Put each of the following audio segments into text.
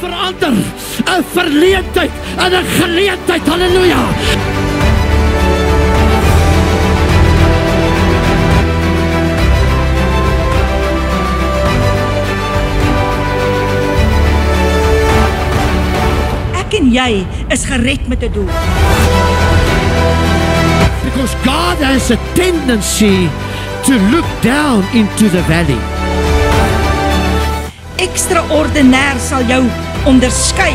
verander 'n verleentheid in 'n geleentheid. Halleluja. Ek en jy is gered met 'n doel. Because God has a tendency to look down into the valley. Extraordinair sal jou onderskei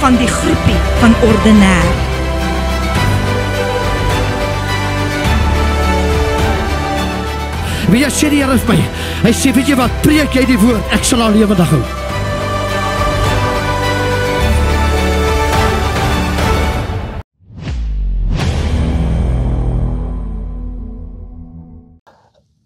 van die groepie van ordinair. Wie sê die Here vir my? Hy sê, weet jy wat, preek jy die woord, ek sal al lewendig hou.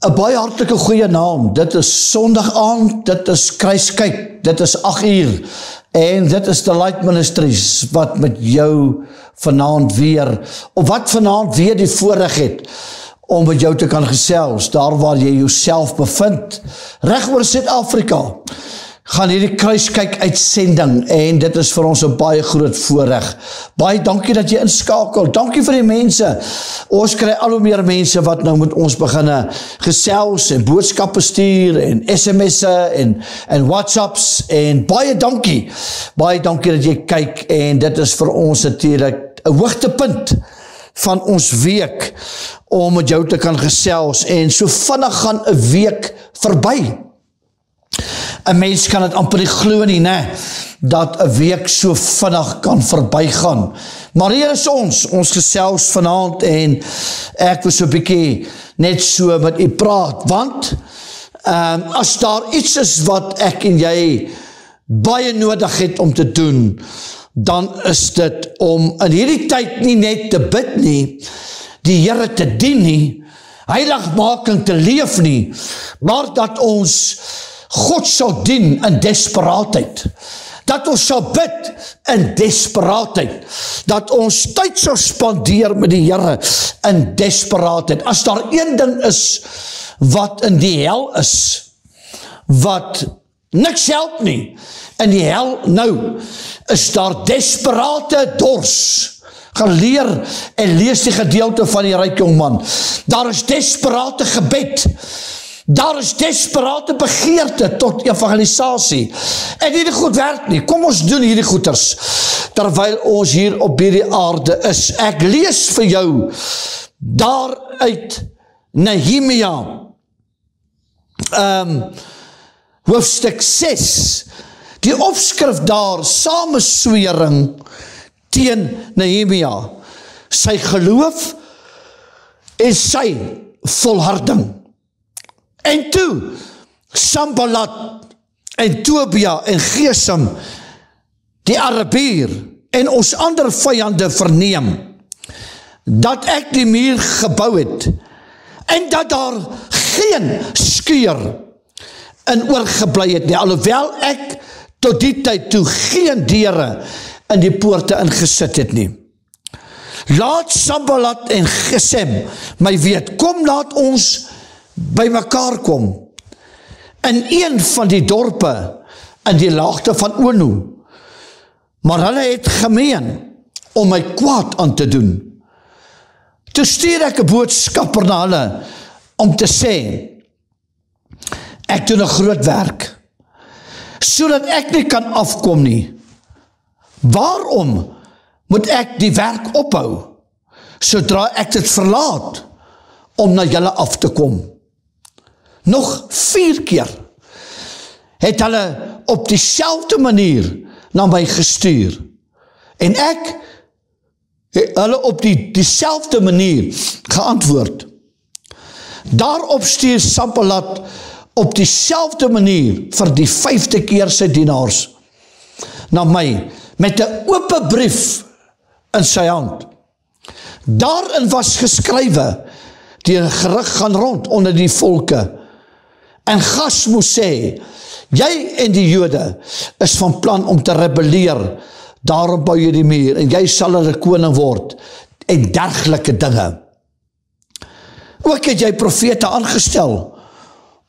Een baie hartelike goeie naam, dit is Sondag aand, dit is Kruiskyk, dit is 8 uur, en dit is The Light Ministries, wat met jou vanaand weer, of wat vanaand weer die voorreg het, om met jou te kan gesels, daar waar jy jouself bevind, reg oor Suid-Afrika, gaan hierdie Kruiskyk uitsending, en dit is vir ons 'n baie groot voorreg. Baie dankie dat jy inskakel, dankie vir die mense, ons kry al hoe meer mense wat nou met ons beginne gesels, en boodskappe stuur, en sms'e, en whatsapps, en baie dankie dat jy kyk, en dit is vir ons natuurlijk 'n hoogtepunt van ons week, om met jou te kan gesels, en so vinnig gaan 'n week verby. 'n Mens kan het amper nie glo nie, dat 'n week so vinnig kan verbygaan. Maar hier is ons gesels vanaand, en ek wil so 'n bietjie net so met u praat, want as daar iets is wat ek en jy baie nodig het om te doen, dan is dit om in hierdie tyd nie net te bid nie, die Here te dien nie, heiligmaking te leef nie, maar dat ons God sal dien in desperaatheid, dat ons sal bid in desperaatheid, dat ons tyd sal spandeer met die Here in desperaatheid. As daar een ding is wat in die hel is, wat niks help nie, in die hel nou, is daar desperate dors. Gaan leer en lees die gedeelte van die ryk jongman. Daar is desperate gebed, daar is desperate begeerte tot evangelisasie, en hierdie goed werk nie. Kom ons doen hierdie goeders, terwyl ons hier op hierdie aarde is. Ek lees vir jou, daar uit Nehemia, hoofstuk 6, die opskrif daar, samenswering teen Nehemia, sy geloof en sy volharding. En toe, Sanballat en Tobia en Gesem, die Arabier en ons ander vyande verneem, dat ek die muur gebou het, en dat daar geen skeur in oorgeblei het nie, alhoewel ek tot die tyd toe geen deure in die poorte ingesit het nie. Laat Sanballat en Gesem my weet, kom laat ons by mekaar kom, in een van die dorpe, in die laagte van Ono, maar hulle het gemeen, om my kwaad aan te doen. Toe stuur ek 'n boodskapper na hulle, om te sê, ek doen 'n groot werk, sodat ek nie kan afkom nie. Waarom moet ek die werk ophou, sodra ek dit verlaat, om na julle af te kom? Nog 4 keer het hulle op dieselfde manier na my gestuur, en ek het hulle op dieselfde manier geantwoord. Daarop stuur Sanballat op dieselfde manier vir die 5de keer sy dienaars na my, met 'n oop brief in sy hand. Daarin was geskrywe, die gerig gaan rond onder die volke, en Gas moes sê, jy en die Jode is van plan om te rebelleer, daarom bou jy die muur, en jy sal hulle koning word, en dergelike dinge. Ook het jy profete aangestel,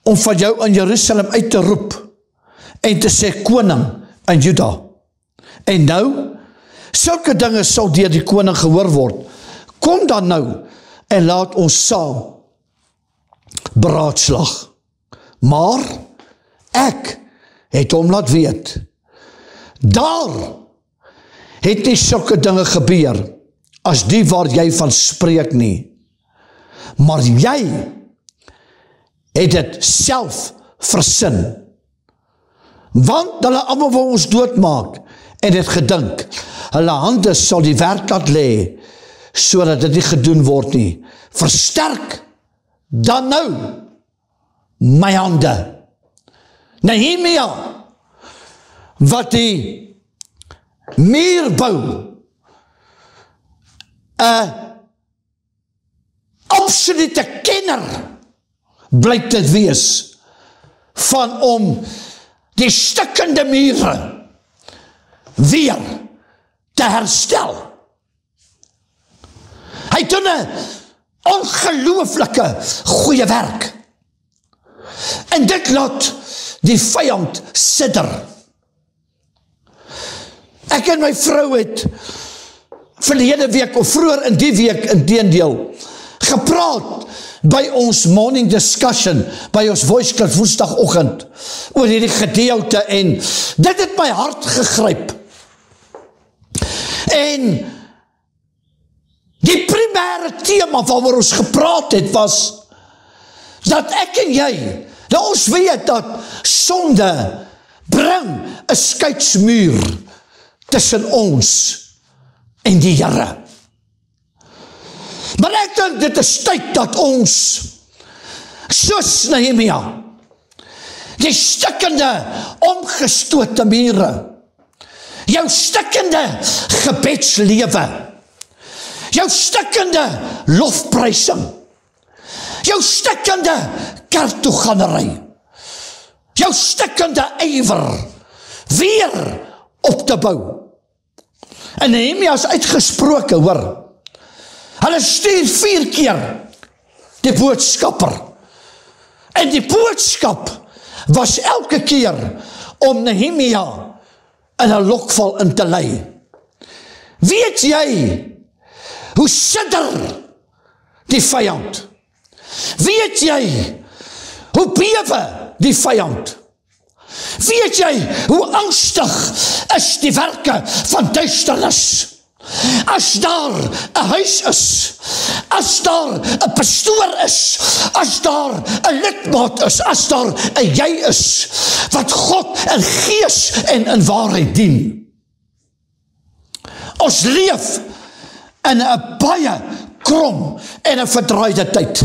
om van jou in Jerusalem uit te roep, en te sê koning in Juda. En nou, sulke dinge sal deur die koning gehoor word. Kom dan nou, en laat ons saam beraadslag. Maar, ek het hom laat weet, daar het nie sulke dinge gebeur, as die waar jy van spreek nie. Maar jy het dit self versin. Want hulle almal wil ons doodmaak, en het gedink, hulle hande sal die werk laat lê, sodat dit nie gedoen word nie. Versterk dan nou my hande. Nehemia, wat die muur bou, 'n absolute kenner blyk dit wees van om die stikkende mure weer te herstel. Hy doen 'n ongelooflike goeie werk. En dit laat die vyand sidder. Ek en my vrou het verlede week of vroeër in die week inteendeel gepraat by ons morning discussion, by ons voice club woensdagoggend oor hierdie gedeelte en dit het my hart gegryp. En die primêre tema waaroor ons gepraat het was dat ek en jy, nou ons weet dat sonde bring 'n skeidsmuur tussen ons en die Here. Maar ek dink dit is tyd dat ons, soos Nehemia, die stikkende, omgestote mure, jou stikkende gebedslewe, jou stikkende lofprysing, jou stikkende kerktoegannery, jou stikkende ywer weer op te bou. En Nehemia is uitgesproke, hoor. Hulle stuur 4 keer die boodskapper. En die boodskap was elke keer om Nehemia in 'n lokval in te lei. Weet jy hoe sidder die vyand? Weet jy hoe bewe die vyand? Weet jy hoe angstig is die werke van duisternis? As daar 'n huis is, as daar 'n pastoor is, as daar 'n lidmaat is, as daar 'n jy is, wat God in gees en in waarheid dien. Ons leef in 'n baie krom en 'n verdraaide tyd.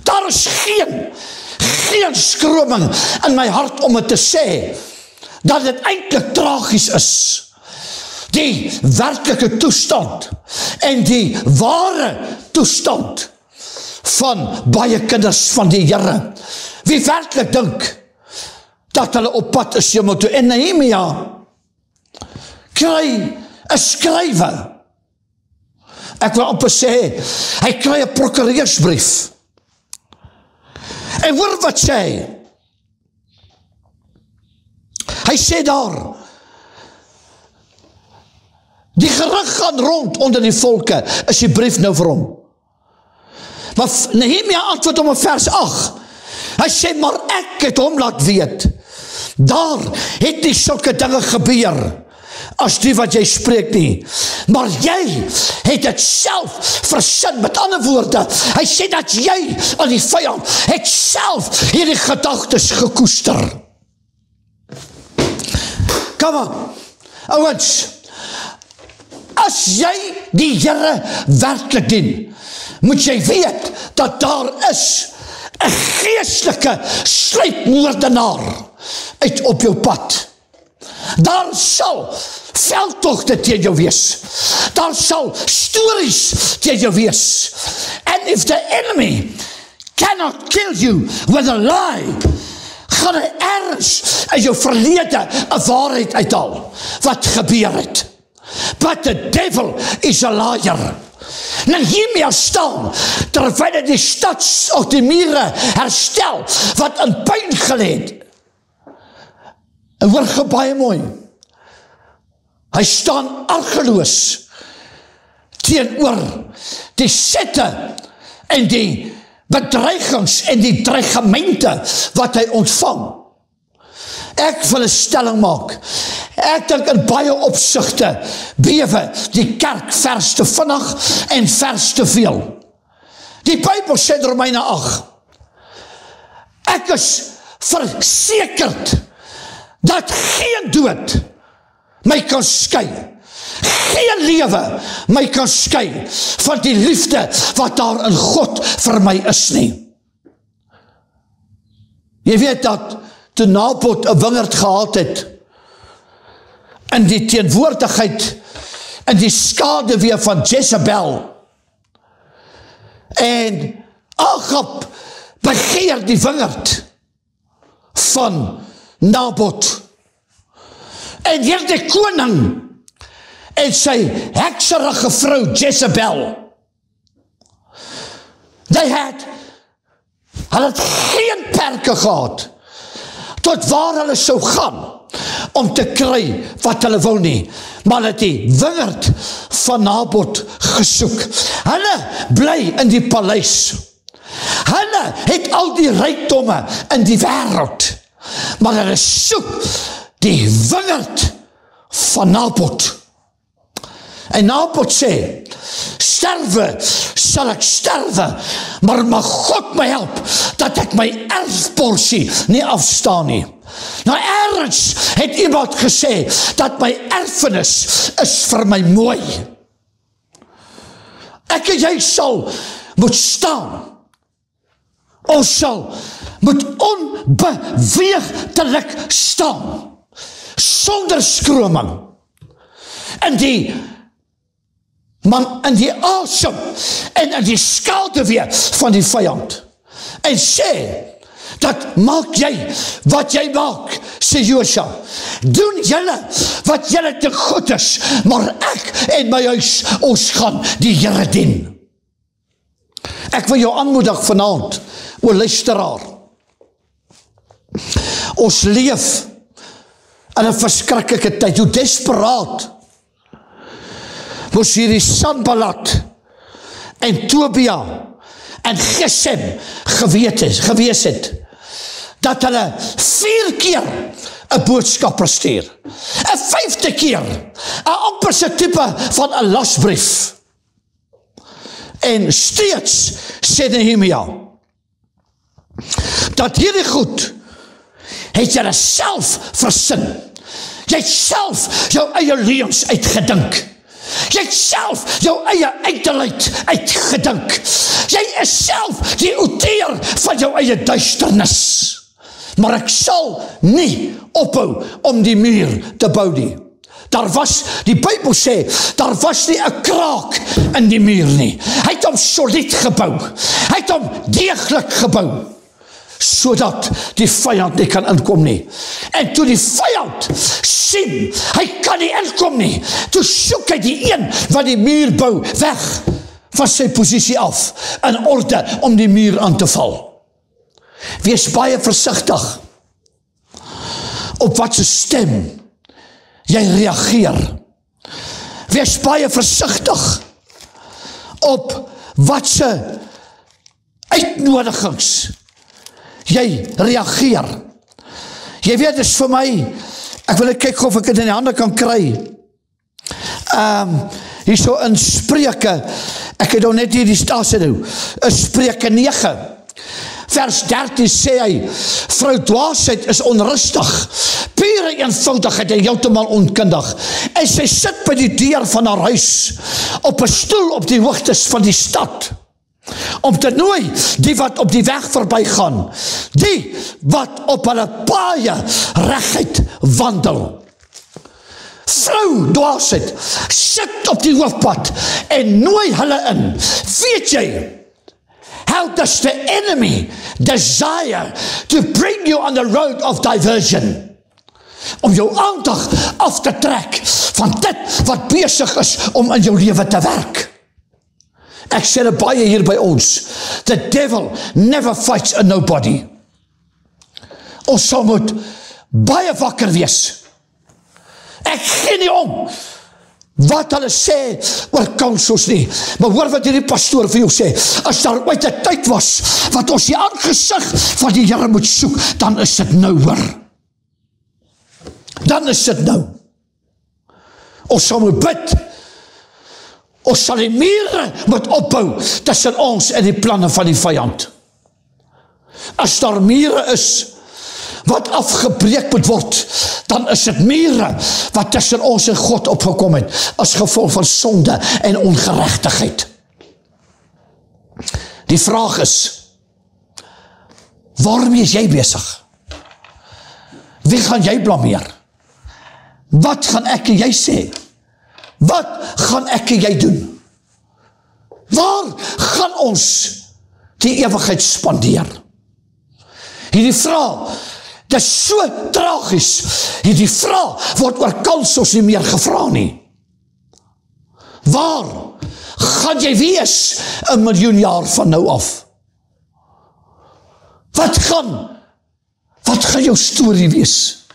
Daar is geen skroming in my hart om het te sê, dat dit eintlik tragies is. Die werklike toestand en die ware toestand van baie kinders van die Here, wie werklik dink dat hulle op pad is hemel toe. En Nehemia kry 'n skrywe. Ek wil amper sê, hy kry 'n prokureursbrief. En hoor wat sê hy? Hy sê daar, die gerug gaan rond onder die volke, is die brief nou vir hom. Maar Nehemia antwoord hom in vers 8. Hy sê, maar ek het hom laat weet, daar het nie sulke dinge gebeur, as die wat jy spreek nie. Maar jy het dit self versin. Met ander woorde, hy sê dat jy aan die vyand het self hierdie gedagtes gekoester. Kom aan, ouens, as jy die Here werklik dien, moet jy weet dat daar is 'n geestelike sluipmoordenaar uit op jou pad. Daar sal veldtogte teen jou wees. Daar sal stories teen jou wees. And if the enemy cannot kill you with a lie, gaan hy ergens in jou verlede 'n waarheid uithaal wat gebeur het. But the devil is a liar. Nehemia staan terwyl hy die stad of die mure herstel wat in puin gelê het. En hoor baie mooi. Hy staan argeloos teenoor die sette en die bedreigings en die dreigemente wat hy ontvang. Ek wil 'n stelling maak. Ek dink in baie opsigte bewe die kerk vers te vinnig en vers te veel. Die Bybel sê in Romeine 8, ek is versekerd dat geen dood my kan skei, geen lewe my kan skei van die liefde wat daar in God vir my is nie. Jy weet dat toe Nabot 'n wingerd gehad het, in die teenwoordigheid, in die skaduwee van Jezebel, en Agab begeer die wingerd van Nabot, en hierdie koning en sy hekserige vrou Jezebel, hulle het geen perke gehad tot waar hulle sou gaan om te kry wat hulle wou nie, maar hulle het die wingerd van Nabot gesoek. Hulle bly in die paleis. Hulle het al die rykdomme in die wêreld, maar hulle soek die wingerd van Nabot. En Nabot sê, sterwe sal ek sterwe, maar mag God my help, dat ek my erfporsie nie afstaan nie. Nou ergens het iemand gesê, dat my erfenis is vir my mooi. Ek en jy sal moet staan. Ons sal moet onbeweeglik staan, sonder skroming, in die asem en in die skaduwee van die vyand. En sê, dat maak jy wat jy maak, sê Josua. Doen julle wat julle te goed is, maar ek en my huis, ons gaan die Here dien. Ek wil jou aanmoedig vanaand, o luisteraar. Ons leef in 'n verskriklike tyd, hoe desperaat moes hierdie Sanballat en Tobia en Gesem gewees het, dat hulle 4 keer 'n boodskap stuur, 'n 5de keer 'n amper tipe van 'n lasbrief, en steeds sê Nehemia, dat hierdie goed het jy self versin, jy het self jou eie leuns uitgedink, jy het self jou eie uiterlyd uitgedink, jy is self die outeur van jou eie duisternis, maar ek sal nie ophou om die muur te bou nie. Die Bybel sê, daar was nie 'n kraak in die muur nie. Hy het hom solied gebou, hy het hom deeglik gebou, sodat die vyand nie kan inkom nie. En toe die vyand sien, hy kan nie inkom nie, toe soek hy die een wat die muur bou weg van sy posisie af, in orde om die muur aan te val. Wees baie versigtig op wat se stem jy reageer. Wees baie versigtig op wat se uitnodigings jy reageer. Jy weet, dit is vir my, ek wil net kyk of ek dit in die hande kan kry. Hier so in Spreuke, ek het nou net hier die stasie nou, in Spreuke 9, vers 13 sê hy, vrou dwaasheid is onrustig, pure eenvoudigheid en heeltemal onkundig, en sy sit by die deur van haar huis, op 'n stoel op die hoogtes van die stad, om te nooi die wat op die weg verby gaan, die wat op hulle paaie reguit wandel. Vrou dwaasheid sit op die hoofpad en nooi hulle in. Weet jy, how does the enemy desire to bring you on the road of diversion? Om jou aandag af te trek van dit wat besig is om in jou lewe te werk. Ek sê dit baie hier by ons. The devil never fights a nobody. Ons sal moet baie wakker wees. Ek gee nie om wat hulle sê oor councils nie. Maar hoor wat hierdie pastoor vir jou sê, as daar ooit 'n tyd was, wat ons die aangesig van die Here moet soek, dan is dit nou hoor. Dan is dit nou. Ons sal moet bid, ons sal die mure moet opbou, tussen ons en die planne van die vyand. As daar mure is, wat afgebreek moet word, dan is dit mure wat tussen ons en God opgekom het, as gevolg van sonde en ongeregtigheid. Die vraag is, waarmee is jy besig? Wie gaan jy blameer? Wat gaan ek en jy sê? Wat gaan ek en jy doen? Waar gaan ons die ewigheid spandeer? Hierdie vraag, dit is so tragies, hierdie vraag word oor councils nie meer gevra nie. Waar gaan jy wees 1 miljoen jaar van nou af? Wat gaan jou storie wees?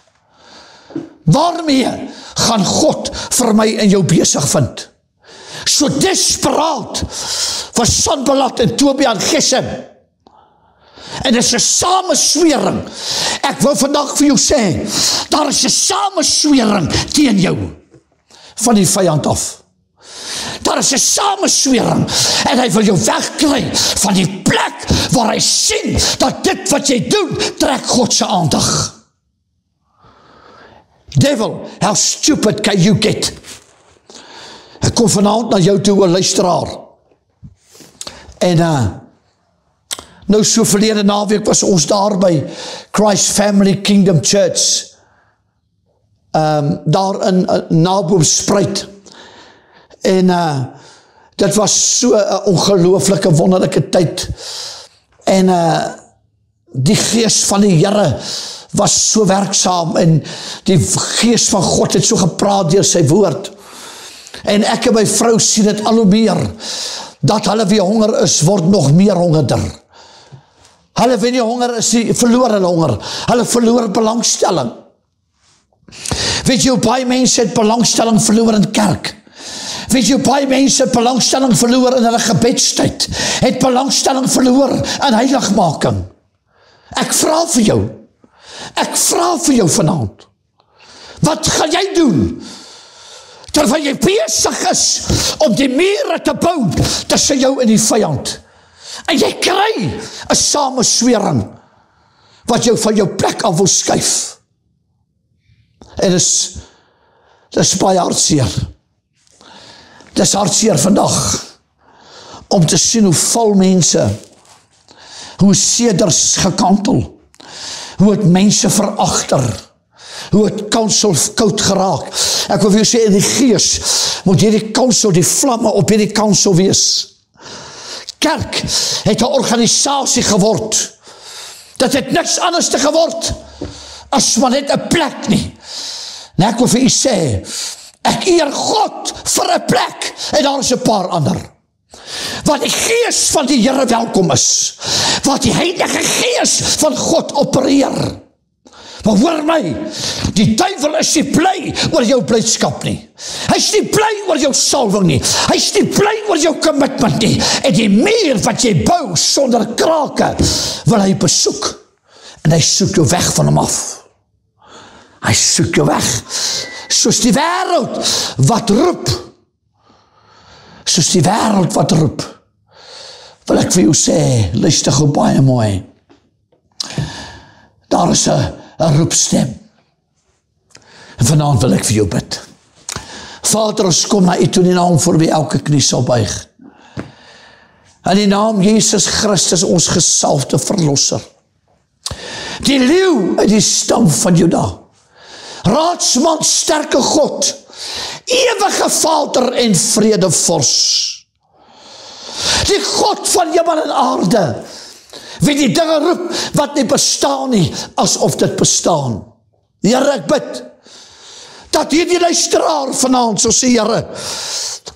Waarmee gaan God vir my en jou besig vind? So desperaat was Sanballat en Tobia en Gesem. En dit is 'n sameswering. Ek wil vandag vir jou sê, daar is 'n sameswering teen jou, van die vyand af. Daar is 'n sameswering, en hy wil jou wegkry van die plek waar hy sien, dat dit wat jy doen, trek God se aandag. Devil, how stupid can you get? Ek kom vanaand na jou toe, 'n luisteraar. En nou so verlede naweek was ons daar by Christ Family Kingdom Church, daar in Naboomspruit. En dit was so 'n ongelooflike wonderlike tyd. En die gees van die Here was so werksaam, en die gees van God het so gepraat deur sy woord. En ek en my vrou sien dit al hoe meer, dat hulle wie honger is, word nog meer hongerder. Hulle wie nie honger is, die verloor hulle honger. Hulle verloor belangstelling. Weet jy hoe baie mense het belangstelling verloor in kerk? Weet jy hoe baie mense het belangstelling verloor in hulle gebedstyd? Het belangstelling verloor in heiligmaking? Ek vra vir jou vanaand. Wat gaan jy doen? Terwyl jy besig is om die mure te bou tussen jou en die vyand. En jy kry 'n sameswering wat jou van jou plek af wil skuif. En dis baie hartseer. Dis hartseer vandag om te sien hoe vol mense, hoe seders gekantel, hoe het mense veragter, hoe het council koud geraak. Ek wil vir jou sê, in die gees moet hierdie council, die vlamme op hierdie council wees. Kerk het 'n organisasie geword. Dit het niks anders te geword as maar net 'n plek nie. En ek wil vir u sê, ek eer God vir 'n plek, en daar is 'n paar ander. Wat die gees van die Here welkom is, wat die Heilige Gees van God opereer. Maar hoor my, die duiwel is nie bly oor jou blydskap nie. Hy is nie bly oor jou salwing nie. Hy is nie bly oor jou commitment nie. En die muur wat jy bou sonder krake, wil hy besoek. En hy soek jou weg van hom af. Hy soek jou weg. Soos die wêreld wat roep. Soos die wêreld wat roep. Wil ek vir jou sê, luister gou baie mooi. Daar is 'n roepstem. En vanaand wil ek vir jou bid. Vader, ons kom na u toe in die naam voor wie elke knie sal buig. In die naam Jesus Christus, ons gesalfde verlosser. Die leeu uit die stam van Juda. Raadsman, sterke God. Ewige Vader en vredevors. Die God van hemel en aarde. Wie die dinge roep wat nie bestaan nie, asof dit bestaan. Here, ek bid, dat hierdie luisteraar vanaand sal sê, Here,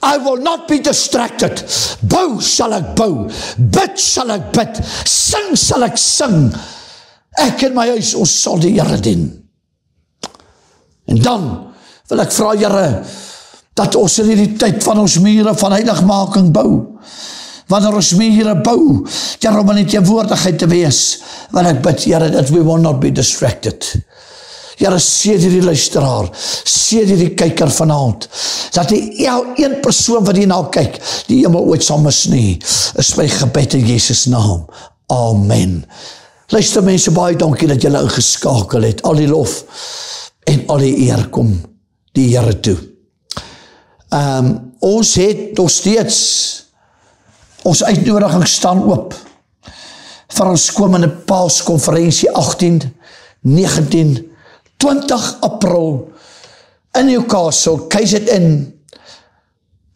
I will not be distracted. Bou sal ek bou, bid sal ek bid, sing sal ek sing. Ek en my huis, ons sal die Here dien. En dan wil ek vra, Here, dat ons in die tyd van ons mure van heiligmaking bou. Wanneer ons mure bou, Here, om in die teenwoordigheid te wees, want ek bid, Here, that we will not be distracted. Here, seën hierdie luisteraar, seën hierdie kyker vanaand, dat die een persoon wat hierna kyk, die hemel ooit sal mis nie, is my gebed in Jesus naam. Amen. Luister mense, baie dankie dat julle ingeskakel het. Al die lof en al die eer kom die Here toe. Ons het nog steeds ons uitnodiging staan oop vir ons komende Paaskonferensie 18, 19, 20 April in Newcastle, KZN,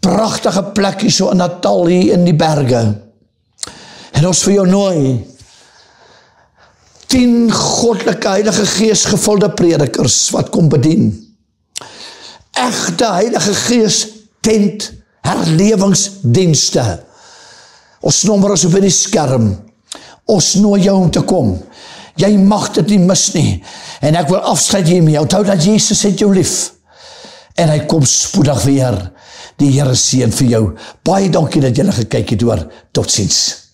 pragtige plekkie so in Natal hier in die berge. En ons vir jou nooi 10 goddelike Heilige Gees gevulde predikers wat kom bedien. Egte Heilige Gees tent herlewingsdienste. Ons nommer is op die skerm. Ons nooi jou om te kom. Jy mag dit nie mis nie. En ek wil afsluit hiermee. Onthou dat Jesus het jou lief. En hy kom spoedig weer. Die Here seën vir jou. Baie dankie dat julle gekyk het hoor. Totsiens.